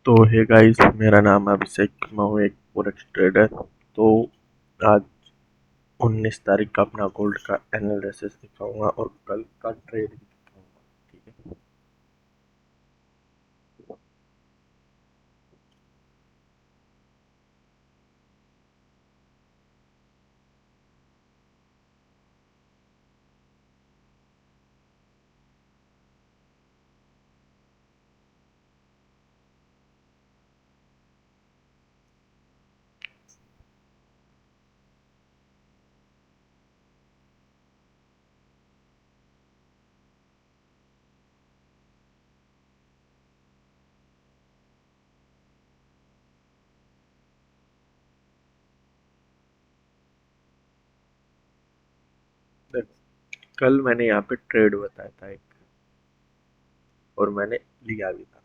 तो hey guys, मेरा नाम है अभिषेक। मैं हूँ एक फॉरेक्स ट्रेडर। तो आज 19 तारीख का अपना गोल्ड का एनालिसिस दिखाऊंगा और कल का ट्रेड भी दिखाऊंगा। ठीक है। देख, कल मैंने यहाँ पे ट्रेड बताया था एक, और मैंने लिया भी था।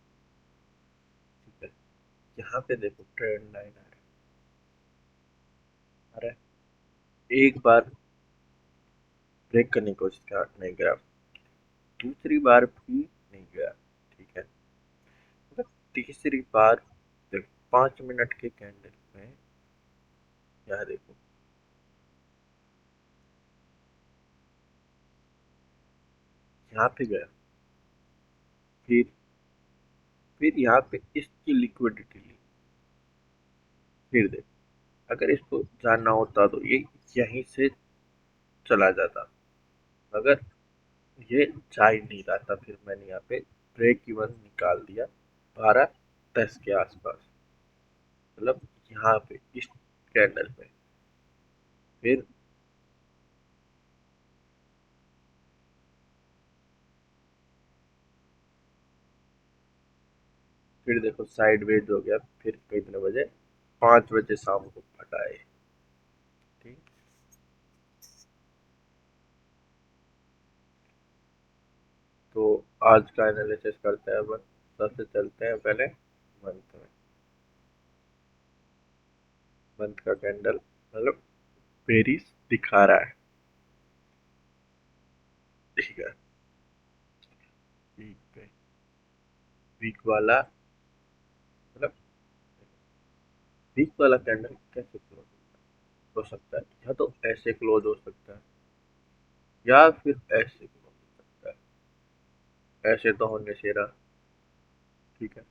ठीक है। यहाँ पे देखो ट्रेंड लाइन आ रहा है। एक बार ब्रेक करने की कोशिश किया, नहीं गया। दूसरी बार भी नहीं गया। ठीक है। मतलब तीसरी बार देख, 5 मिनट के कैंडल में यहाँ देखो, यहाँ पे गया। फिर फिर यहाँ पे इसकी लिक्विडिटी ली। फिर देख, अगर इसको जानना होता तो ये यहीं से चला जाता, मगर ये जा ही नहीं रहा था। फिर मैंने यहाँ पे ब्रेक इवन निकाल दिया 12:10 के आसपास, मतलब यहाँ पे इस कैंडल पे। फिर फिर देखो साइडवेज हो गया। फिर कितने बजे, 5 बजे शाम को फटा है। ठीक। तो आज का एनालिसिस करते हैं अपन। सबसे चलते हैं पहले मंथ में। मंथ का कैंडल मतलब पेरिस दिखा रहा है। ठीक है। वीक पे, वीक वाला मतलब वीक वाला कैंडल कैसे क्लोज हो सकता है? या तो ऐसे क्लोज हो सकता है, या फिर ऐसे क्लोज हो सकता है। ऐसे तो होने से रहा। ठीक है।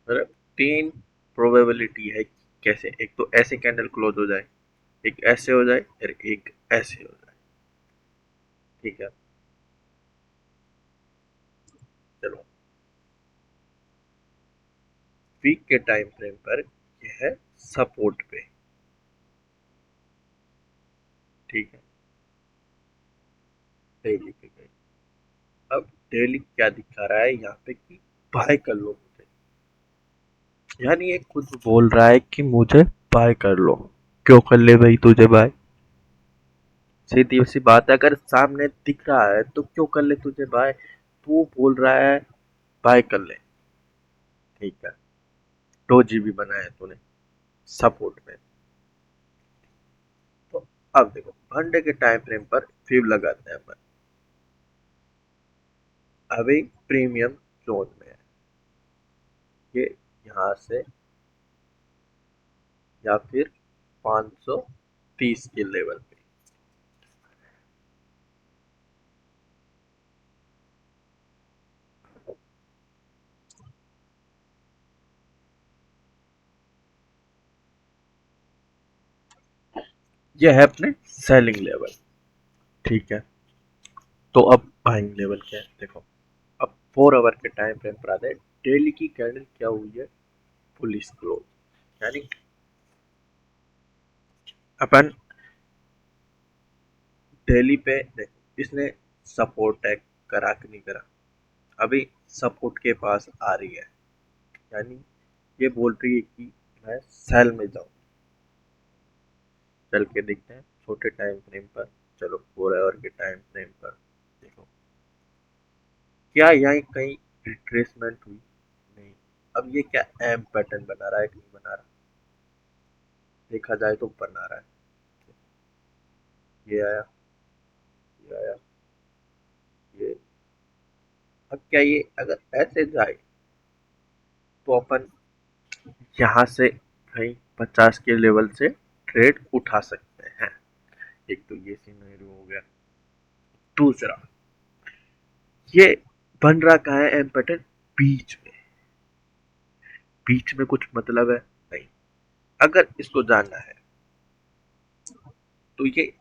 मतलब तीन प्रोबेबिलिटी है कि कैसे, एक तो ऐसे कैंडल क्लोज हो जाए, एक ऐसे हो जाए, और एक ऐसे हो जाए। ठीक है। चलो, वीक के टाइम फ्रेम पर यह है सपोर्ट पे। ठीक है। डेली पे गई। अब डेली क्या दिखा रहा है यहाँ पे कि बाय कर लो मुझे। यानी ये खुद बोल रहा है कि मुझे बाय कर लो। क्यों कर ले भाई तुझे बाय? सीधी सी बात है, अगर सामने दिख रहा है तो क्यों कर ले तुझे बाय? तू बोल रहा है बाय कर ले। ठीक है। डोजी भी बनाया तूने सपोर्ट में। तो अब देखो घंटे के टाइम फ्रेम पर फ्यूल लगाते हैं अपन। अभी प्रीमियम जोन में है ये, यहाँ से या फिर 530 के लेवल पे। यह है अपने सेलिंग लेवल। ठीक है। तो अब बाइंग लेवल क्या है देखो। अब 4 आवर के टाइम फ्रेम पर आते हैं। डेली की कैंडल क्या हुई है? Police close. यानी अपन डेली पे देखो, इसने सपोर्ट टैग करा कि नहीं करा? अभी सपोर्ट के पास आ रही है, यानी ये बोल रही है कि मैं सेल में जाऊं। चल के देखते हैं छोटे टाइम फ्रेम पर। चलो 4 आवर के टाइम फ्रेम पर देखो, क्या यहाँ कहीं रिट्रेसमेंट हुई? नहीं। अब ये क्या एम पैटर्न बना रहा है कि नहीं बना रहा? देखा जाए तो बना रहा है। ये आया, ये आया, ये। अब क्या ये अगर ऐसे जाए तो अपन यहाँ से कहीं 50 के लेवल से ट्रेड उठा सकते हैं। एक तो ये सिनेरियो हो गया। दूसरा, ये बन रहा कहाँ है एम पैटर्न? बीच में। बीच में कुछ मतलब है नहीं। अगर इसको जानना है तो ये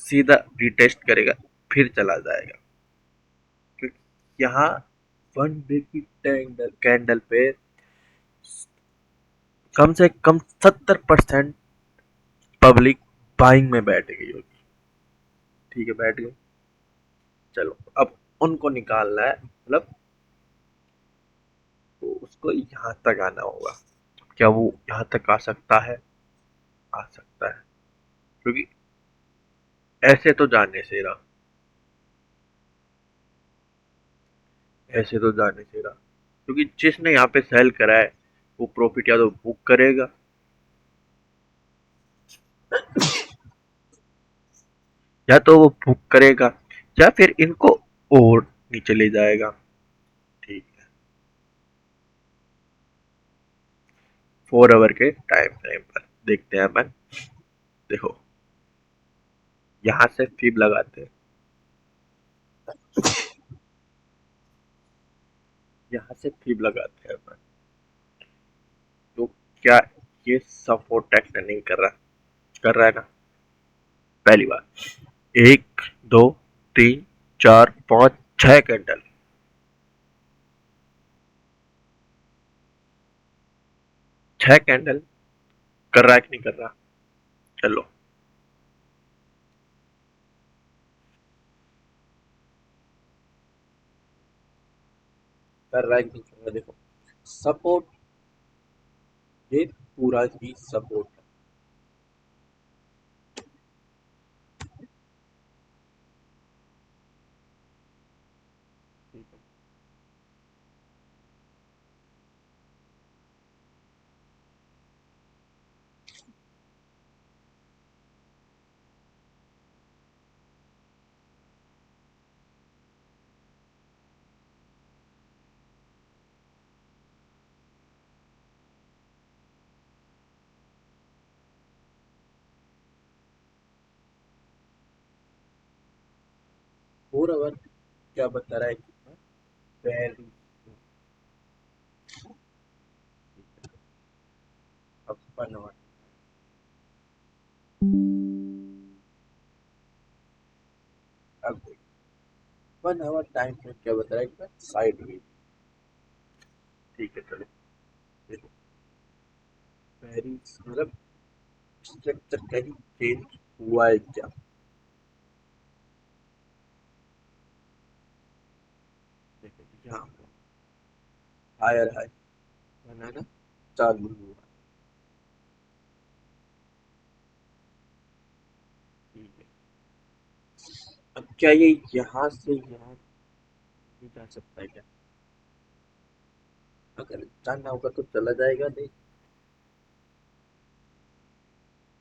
सीधा रिटेस्ट करेगा, फिर चला जाएगा, क्योंकि यहाँ वन डे की कैंडल कैंडल पे कम से कम 70% पब्लिक बाइंग में बैठ गई होगी। ठीक है, बैठ गई। चलो, अब उनको निकालना है, मतलब तो उसको यहाँ तक आना होगा। क्या वो यहाँ तक आ सकता है? आ सकता है, क्योंकि ऐसे तो जाने से रहा, ऐसे तो जाने से रहा, क्योंकि जिसने यहाँ पे सेल करा है वो प्रॉफिट या तो बुक करेगा, या तो वो बुक करेगा, या फिर इनको और नीचे ले जाएगा। ठीक है, 4 आवर के टाइम फ्रेम पर देखते हैं अपन। देखो, यहाँ से फिब लगाते हैं, यहाँ से फिब लगाते हैं अपन, तो क्या ये सपोर्ट एक्ट नहीं कर रहा? कर रहा है ना। पहली बात, 1 2 3 4 5 6 कैंडल, 6 कैंडल कर रहा है कि नहीं कर रहा? चलो, कर रहा है कि नहीं कर रहा? देखो, सपोर्ट, ये पूरा ही सपोर्ट है। ठीक है, 4 आवर क्या बता रहा है? कितना? वेरी। अब 1 आवर, अब 1 आवर टाइम फ्रेम क्या बता रहा है? साइड में। ठीक है, चलो देखो, वेरी मतलब स्ट्रक्चर कहीं चेंज हुआ है क्या? देखो, यहाँ हायर हाई बनाना चालू हुआ। ठीक है, अब क्या ये यहाँ से यहाँ नहीं जा सकता है क्या? अगर जाना होगा तो चला जाएगा, नहीं?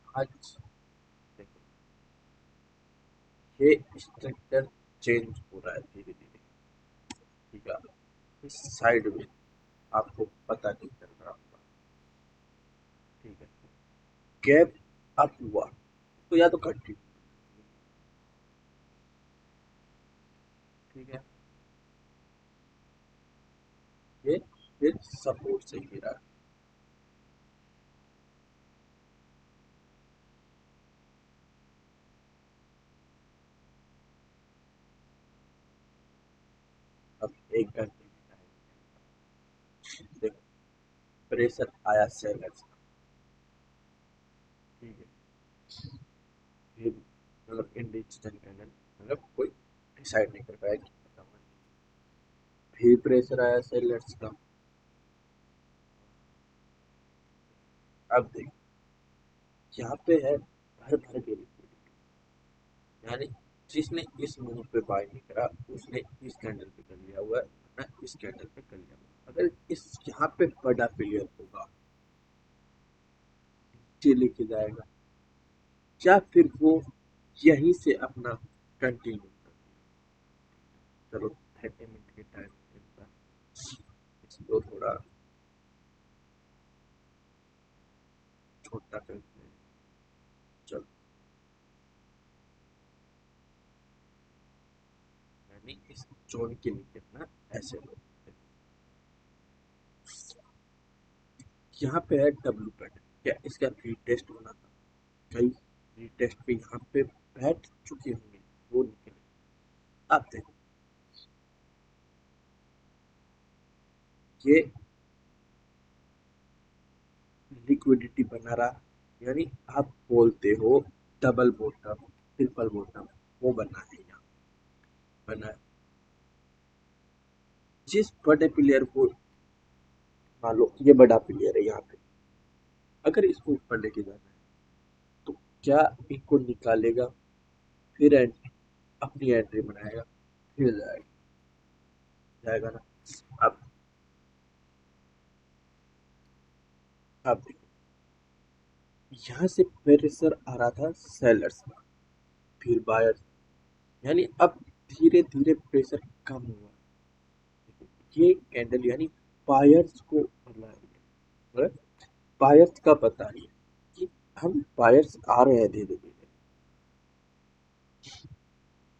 आज देखो, ये स्ट्रक्चर चेंज हो रहा है धीरे धीरे। ठीक है, इस साइड में आपको पता नहीं चल रहा होगा। ठीक है, गैप अप हुआ तो या तो कंटिन्यू। ठीक है, ये फिर सपोर्ट से गिरा। अब 1 घंटे की टाइम, देखो, प्रेशर आया सेलर्स का। ठीक है, फिर मतलब इंडिसीजन कैंडल, मतलब कोई डिसाइड नहीं कर पाया कि मतलब, फिर प्रेशर आया सेलर्स का। अब देखो, यहाँ पे है भर भर के लिक्विडिटी, यानी जिसने इस मूव पे बाय नहीं करा उसने इस कैंडल पे कर लिया हुआ है, ना इस कैंडल पे कर लिया हुआ है। अगर इस यहाँ पे बड़ा फेलियर होगा, नीचे लेके जाएगा, या फिर वो यहीं से अपना कंटिन्यू कर। चलो, 30 मिनट के टाइम इसको थोड़ा छोटा करते हैं। चलो, यानी इस जोन के नीचे अपना ऐसे लो। यहाँ पे है डब्ल्यू पैटर्न, क्या इसका रीटेस्ट होना था? कई रीटेस्ट पे यहाँ पे बैठ चुके होंगे, वो निकले। अब देखो, ये लिक्विडिटी बना रहा, यानी आप बोलते हो डबल बॉटम, ट्रिपल बॉटम, वो बना है यहाँ, बना है। जिस बड़े प्लेयर को, मान लो ये बड़ा प्लेयर है यहाँ पे, अगर इसको ऊपर लेके जाना है तो क्या इनको निकालेगा, फिर अपनी एंट्री बनाएगा, फिर जाएगा, जाएगा ना? अब अब देखो, यहाँ से प्रेशर आ रहा था सेलर्स का, फिर बायर्स, यानी अब धीरे धीरे प्रेशर कम हुआ। ये कैंडल यानी बायर्स को मतलब बायर्स का पता नहीं कि हम बायर्स आ रहे हैं धीरे धीरे।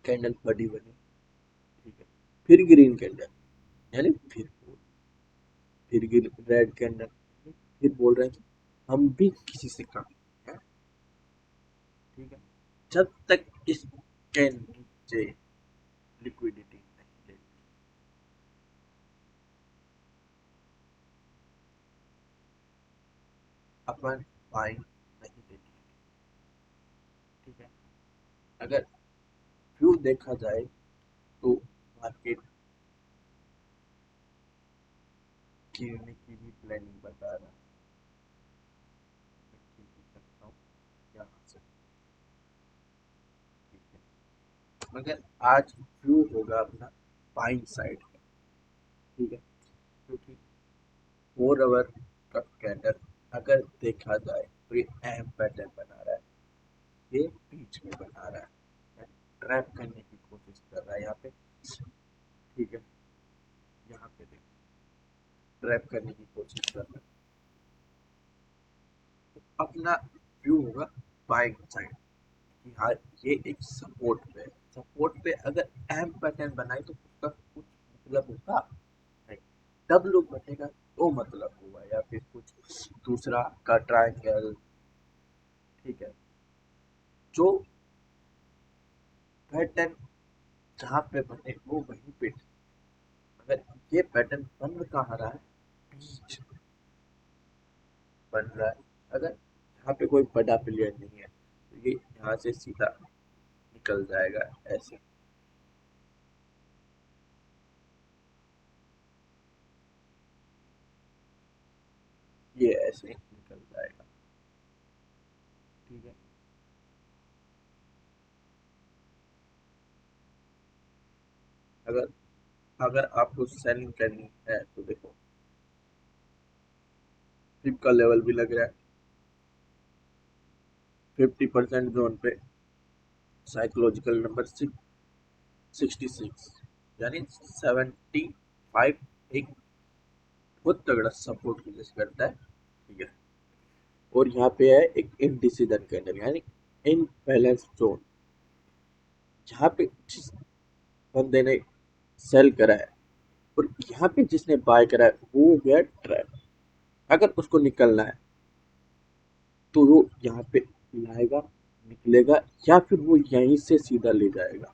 कैंडल बड़ी बनी, ठीक है, फिर ग्रीन कैंडल, यानी फिर रेड कैंडल, फिर बोल रहे हैं कि हम भी किसी से कम है, ठीक है। जब तक इस कैंडल से लिक्विडिटी नहीं लेती, अपन बाइंग नहीं देती, ठीक है। अगर व्यू देखा जाए तो मार्केट गिरने की भी प्लानिंग बता रहा है, मैं खींच भी सकता हूँ यहाँ से, ठीक है। मगर आज व्यू होगा अपना बाइंग साइड का, ठीक है, क्योंकि 4 आवर का कैंडल अगर देखा जाए तो ये अहम पैटर्न बना रहा है, ये बीच में बना रहा है, ट्रैप करने की कोशिश कर रहा है यहाँ पे, ठीक है। यहाँ पे देखो, ट्रैप करने की कोशिश कर रहा है, तो अपना व्यू होगा बाइंग साइड कि हाँ, ये एक सपोर्ट पे है, सपोर्ट पे अगर अहम पैटर्न बनाए तो उसका कुछ मतलब होगा नहीं, तब लोग बनेगा तो मतलब हुआ, या फिर कुछ दूसरा का ट्रायंगल, ठीक है, जो पैटर्न जहाँ पे बने वो वहीं पे, मगर ये पैटर्न बन कहाँ रहा है, बीच बन रहा है। अगर यहाँ पे कोई बड़ा प्लेयर नहीं है तो ये यहाँ से सीधा निकल जाएगा ऐसे, ये ऐसे निकल जाएगा, ठीक है। अगर अगर आपको सेलिंग करनी है तो देखो, फ्लिप का लेवल भी लग रहा है 50% जोन पे, साइकोलॉजिकल नंबर 66, यानी 75 एक बहुत तगड़ा सपोर्ट की जैसे करता है, ठीक है। और यहाँ पे है एक इनडिसीजन कैंडल, यानी इन बैलेंस जोन, जहाँ पे जिस बंदे ने सेल करा है और यहाँ पे जिसने बाय करा है वो हो गया ट्रैप, अगर उसको निकलना है तो वो यहाँ पे लाएगा, निकलेगा, या फिर वो यहीं से सीधा ले जाएगा,